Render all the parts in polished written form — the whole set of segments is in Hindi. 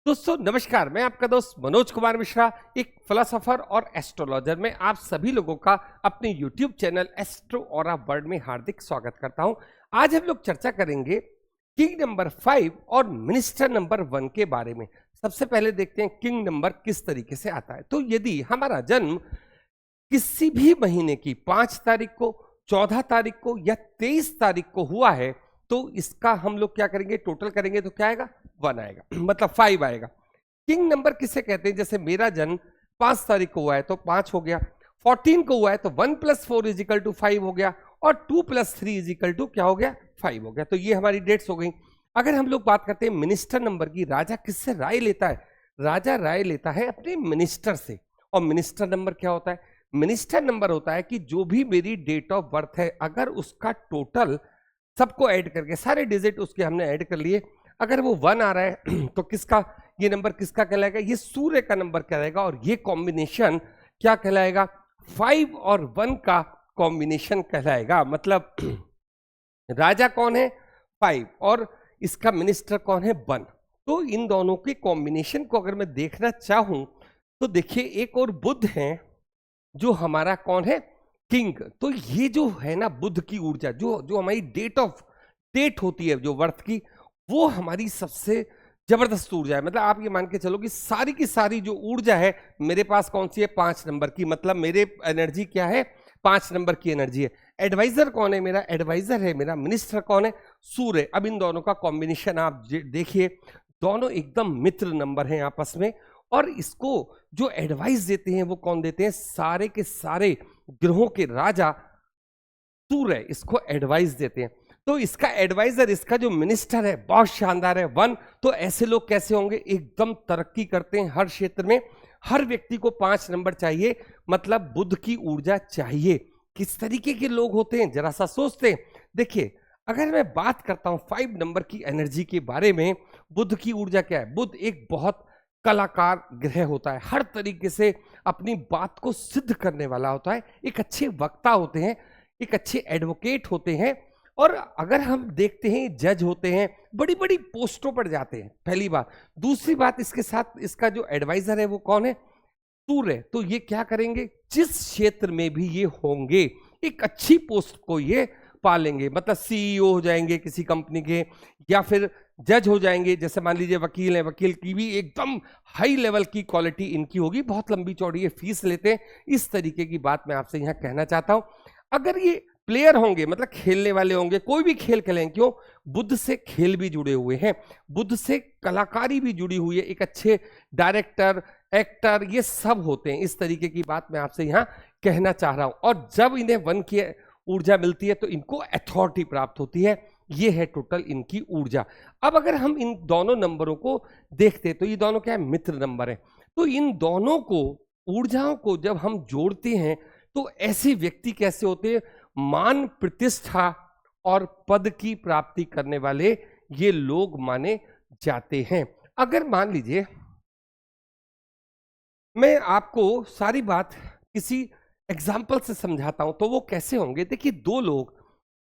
दोस्तों नमस्कार, मैं आपका दोस्त मनोज कुमार मिश्रा, एक फिलोसोफर और एस्ट्रोलॉजर में आप सभी लोगों का अपने YouTube channel astro aura world में हार्दिक स्वागत करता हूं। आज हम लोग चर्चा करेंगे किंग नंबर 5 और मिनिस्टर नंबर 1 के बारे में। सबसे पहले देखते हैं किंग नंबर किस तरीके से आता है। तो यदि हमारा जन्म किसी भी महीने की 5 तारीख को, 14 तारीख को या 23 तारीख को हुआ है तो इसका हम लोग क्या करेंगे, टोटल करेंगे तो क्या आएगा, 1 आएगा, मतलब 5 आएगा। किंग नंबर किसे कहते हैं? जैसे मेरा जन्म 5 तारीख को हुआ है तो 5 हो गया, 14 को हुआ है तो 1 + 4 = 5 हो गया और 2 + 3 = क्या हो गया, 5 हो गया। तो ये हमारी डेट्स हो गई। अगर हम लोग बात करते हैं मिनिस्टर नंबर की, राजा किससे राय लेता है? राजा राय लेता है अपने मिनिस्टर से। और मिनिस्टर नंबर क्या होता है? मिनिस्टर नंबर होता है कि जो भी मेरी डेट ऑफ बर्थ है, अगर उसका टोटल सबको ऐड करके, सारे डिजिट उसके हमने ऐड कर लिए, अगर वो 1 आ रहा है तो किसका, ये नंबर किसका कहलाएगा? ये सूर्य का नंबर कहलाएगा। और ये कॉम्बिनेशन क्या कहलाएगा? 5 और 1 का कॉम्बिनेशन कहलाएगा। मतलब राजा कौन है? 5 और इसका मिनिस्टर कौन है? 1। तो इन दोनों के कॉम्बिनेशन को अगर मैं देखना चाहूं तो देखिए, एक और बुध है जो हमारा कौन है, किंग। तो ये जो है ना, बुध की ऊर्जा, जो हमारी डेट होती है जो वर्थ की, वो हमारी सबसे जबरदस्त ऊर्जा है। मतलब आप ये मान के चलो कि सारी की सारी जो ऊर्जा है मेरे पास कौन सी है, 5 नंबर की। मतलब मेरे एनर्जी क्या है, 5 नंबर की एनर्जी है। एडवाइजर कौन है? मेरा एडवाइजर है, मेरा मिनिस्टर कौन है, सूर्य। अब इन दोनों का कॉम्बिनेशन आप देखिए, दोनों एकदम मित्र नंबर हैं आपस में। और इसको जो एडवाइस देते हैं वो कौन देते हैं? सारे के सारे ग्रहों के राजा सूर्य इसको एडवाइस देते हैं। तो इसका एडवाइजर, इसका जो मिनिस्टर है, बहुत शानदार है, 1। तो ऐसे लोग कैसे होंगे? एकदम तरक्की करते हैं हर क्षेत्र में। हर व्यक्ति को 5 नंबर चाहिए, मतलब बुध की ऊर्जा चाहिए। किस तरीके के लोग होते हैं जरा सा सोचते हैं। देखिए, अगर मैं बात करता हूं 5 नंबर की एनर्जी के बारे में, बुध की ऊर्जा क्या है? बुध एक बहुत कलाकार ग्रह होता है, हर तरीके से अपनी बात को सिद्ध करने वाला होता है। एक अच्छे वक्ता होते हैं, एक अच्छे एडवोकेट होते हैं। और अगर हम देखते हैं, जज होते हैं, बड़ी बड़ी पोस्टों पर जाते हैं, पहली बात। दूसरी बात, इसके साथ इसका जो एडवाइजर है वो कौन है? सूर्य। तो ये क्या करेंगे, जिस क्षेत्र में भी ये होंगे एक अच्छी पोस्ट को ये पालेंगे। मतलब सीईओ हो जाएंगे किसी कंपनी के, या फिर जज हो जाएंगे। जैसे मान लीजिए वकील है, वकील की भी एकदम हाई लेवल की क्वालिटी इनकी होगी, बहुत लंबी चौड़ी ये फीस लेते हैं। इस तरीके की बात मैं आपसे यहाँ कहना चाहता हूँ। अगर ये प्लेयर होंगे, मतलब खेलने वाले होंगे, कोई भी खेल खेलें, क्यों? बुध से खेल भी जुड़े हुए हैं, बुध से कलाकारी भी जुड़ी हुई है। एक अच्छे डायरेक्टर, एक्टर, ये सब होते हैं। इस तरीके की बात मैं आपसे यहाँ कहना चाह रहा हूं। और जब इन्हें 1 की ऊर्जा मिलती है तो इनको अथॉरिटी प्राप्त होती है। ये है टोटल इनकी ऊर्जा। अब अगर हम इन दोनों नंबरों को देखते हैं तो ये दोनों क्या है, मित्र नंबर है। तो इन दोनों को, ऊर्जाओं को जब हम जोड़ते हैं तो ऐसे व्यक्ति कैसे होते हैं? मान, प्रतिष्ठा और पद की प्राप्ति करने वाले ये लोग माने जाते हैं। अगर मान लीजिए मैं आपको सारी बात किसी एग्जाम्पल से समझाता हूं तो वो कैसे होंगे। देखिए, 2 लोग,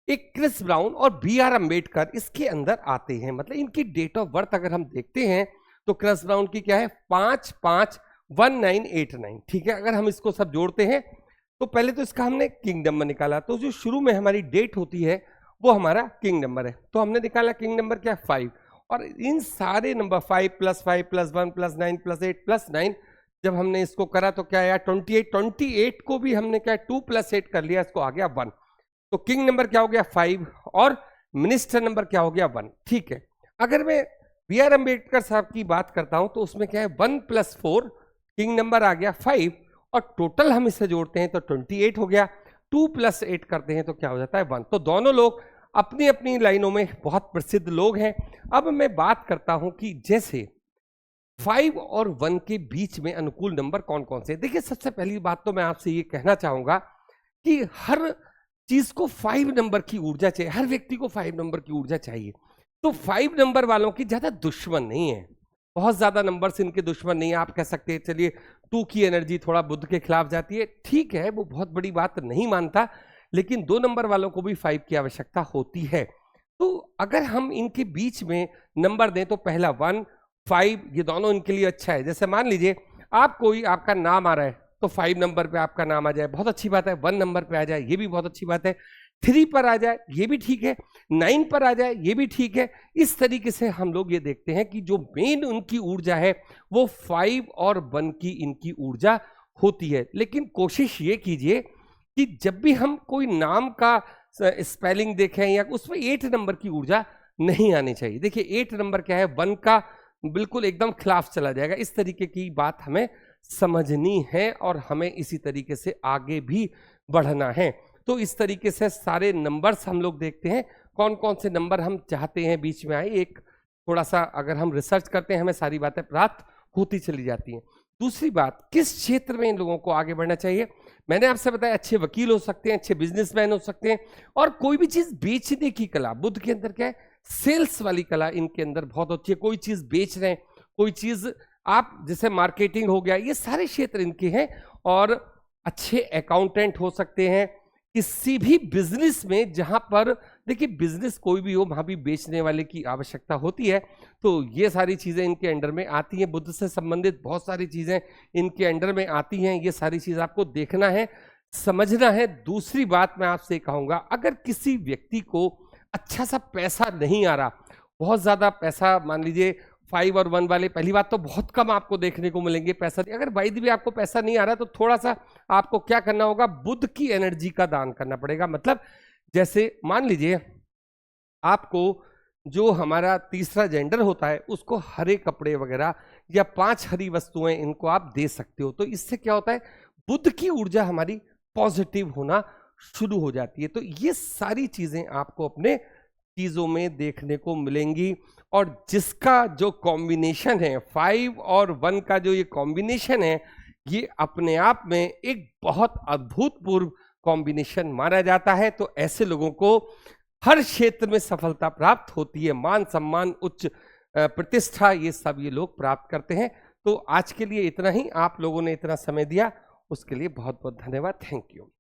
एक क्रिस ब्राउन और BR अम्बेडकर इसके अंदर आते हैं। मतलब इनकी डेट ऑफ बर्थ अगर हम देखते हैं तो क्रिस ब्राउन की क्या है, 5/5/1989। ठीक है, अगर हम इसको सब जोड़ते हैं तो पहले तो इसका हमने किंग नंबर निकाला, तो जो शुरू में हमारी डेट होती है वो हमारा किंग नंबर है। तो हमने निकाला किंग नंबर क्या, 5। और इन सारे नंबर 5 + 5 + 1 + 9 + 8 + 9, जब हमने इसको करा तो क्या आया, 28 को भी हमने क्या, 2 + 8 कर लिया, इसको आ गया 1। तो किंग नंबर क्या हो गया, 5, और मिनिस्टर नंबर क्या हो गया, 1। ठीक है, अगर मैं BR अम्बेडकर साहब की बात करता हूं तो उसमें क्या है, 1 + 4, किंग नंबर आ गया 5, और टोटल हम इसे जोड़ते हैं तो 28 हो गया। 2 + 8 करते हैं तो क्या हो जाता है, 1। तो दोनों लोग अपनी अपनी लाइनों में बहुत प्रसिद्ध लोग हैं। अब मैं बात करता हूं कि जैसे 5 और 1 के बीच में अनुकूल नंबर कौन कौन से। देखिए, सबसे पहली बात तो मैं आपसे ये कहना चाहूंगा कि हर चीज को 5 नंबर की ऊर्जा चाहिए, हर व्यक्ति को 5 नंबर की ऊर्जा चाहिए। तो 5 नंबर वालों की ज्यादा दुश्मन नहीं है, बहुत ज्यादा नंबर से इनके दुश्मन नहीं है। आप कह सकते हैं चलिए 2 की एनर्जी थोड़ा बुध के खिलाफ जाती है, ठीक है, वो बहुत बड़ी बात नहीं मानता, लेकिन 2 नंबर वालों को भी 5 की आवश्यकता होती है। तो अगर हम इनके बीच में नंबर दें तो पहला 1 5 ये दोनों इनके लिए अच्छा है। जैसे मान लीजिए आपका नाम आ रहा है तो 5 नंबर पे आपका नाम आ जाए, बहुत अच्छी बात है। 1 नंबर पे आ जाए, ये भी बहुत अच्छी बात है। 3 पर आ जाए, ये भी ठीक है। 9 पर आ जाए, ये भी ठीक है। इस तरीके से हम लोग ये देखते हैं कि जो मेन उनकी ऊर्जा है वो 5 और 1 की इनकी ऊर्जा होती है। लेकिन कोशिश ये कीजिए कि जब भी हम कोई नाम का स्पेलिंग देखें या उसमें 8 नंबर की ऊर्जा नहीं आनी चाहिए। देखिए 8 नंबर क्या है, 1 का बिल्कुल एकदम खिलाफ चला जाएगा। इस तरीके की बात हमें समझनी है और हमें इसी तरीके से आगे भी बढ़ना है। तो इस तरीके से सारे नंबर्स हम लोग देखते हैं, कौन कौन से नंबर हम चाहते हैं बीच में आए। एक थोड़ा सा अगर हम रिसर्च करते हैं हमें सारी बातें प्राप्त होती चली जाती हैं। दूसरी बात, किस क्षेत्र में इन लोगों को आगे बढ़ना चाहिए। मैंने आपसे बताया अच्छे वकील हो सकते हैं, अच्छे बिजनेसमैन हो सकते हैं, और कोई भी चीज बेचने की कला, बुध के अंदर क्या है, सेल्स वाली कला इनके अंदर बहुत अच्छी है। कोई चीज बेच रहे हैं, कोई चीज आप जैसे मार्केटिंग हो गया, ये सारे क्षेत्र इनके हैं। और अच्छे अकाउंटेंट हो सकते हैं किसी भी बिजनेस में, जहां पर देखिए बिजनेस कोई भी हो वहां भी बेचने वाले की आवश्यकता होती है। तो ये सारी चीजें इनके अंडर में आती हैं। बुद्ध से संबंधित बहुत सारी चीजें इनके अंडर में आती हैं। ये सारी चीज आपको देखना है, समझना है। दूसरी बात मैं आपसे कहूंगा, अगर किसी व्यक्ति को अच्छा सा पैसा नहीं आ रहा, बहुत ज्यादा पैसा, मान लीजिए 5 और 1 वाले, पहली बात तो बहुत कम आपको देखने को मिलेंगे पैसा। अगर वाइद भी आपको पैसा नहीं आ रहा तो थोड़ा सा आपको क्या करना होगा, बुध की एनर्जी का दान करना पड़ेगा। मतलब जैसे मान लीजिए आपको जो हमारा तीसरा जेंडर होता है उसको हरे कपड़े वगैरह या 5 हरी वस्तुएं इनको आप दे सकते हो। तो इससे क्या होता है, बुध की ऊर्जा हमारी पॉजिटिव होना शुरू हो जाती है। तो ये सारी चीजें आपको अपने चीजों में देखने को मिलेंगी। और जिसका जो कॉम्बिनेशन है 5 और 1 का, जो ये कॉम्बिनेशन है, ये अपने आप में एक बहुत अभूतपूर्व कॉम्बिनेशन माना जाता है। तो ऐसे लोगों को हर क्षेत्र में सफलता प्राप्त होती है, मान सम्मान, उच्च प्रतिष्ठा, ये सब ये लोग प्राप्त करते हैं। तो आज के लिए इतना ही। आप लोगों ने इतना समय दिया उसके लिए बहुत बहुत धन्यवाद। Thank you.